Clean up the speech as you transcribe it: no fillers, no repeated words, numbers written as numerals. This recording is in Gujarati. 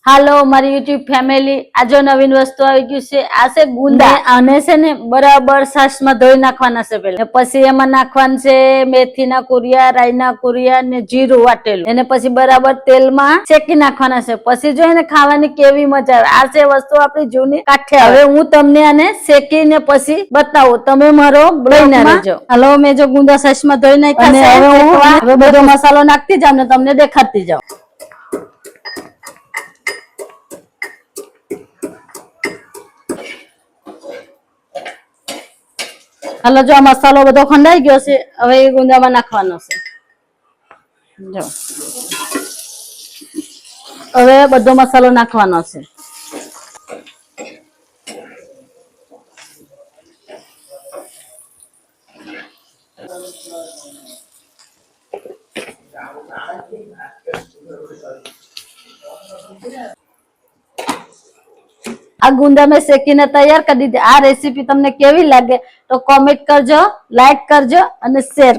હાલો મારી યુટ્યુબ ફેમિલી, આજે નવીન વસ્તુ આવી ગયું છે. આ છે ગુંદા. આને છે ને બરાબર છાશમાં ધોઈ નાખવાના છે પહેલા. પછી એમાં નાખવાનું છે મેથીના કુરિયા, રાઈના કુરિયા ને જીરું વાટેલું. એને પછી બરાબર તેલમાં શેકી નાખવાના છે. પછી જો એને ખાવાની કેવી મજા આવે. આ છે વસ્તુ આપણી જૂની કાઠિયાવાડ. હવે હું તમને આને શેકીને પછી બતાવું, તમે મારો લઈને રહેજો. હાલો મેં જો ગુંદા છાશમાં ધોઈ નાખ્યા છે. હવે બધો મસાલો નાખતી જાવ ને તમને દેખાડતી જાવ. હાલો જો આ મસાલો બધો ખંડાઈ ગયો છે. હવે એ ગુંદામાં નાખવાનો છે. જો હવે બધો મસાલો નાખવાનો છે. આ ગુંદા મેં શેકીને તૈયાર કરી દીધી. આ રેસીપી તમને કેવી લાગે તો કોમેન્ટ કરજો, લાઈક કરજો અને શેર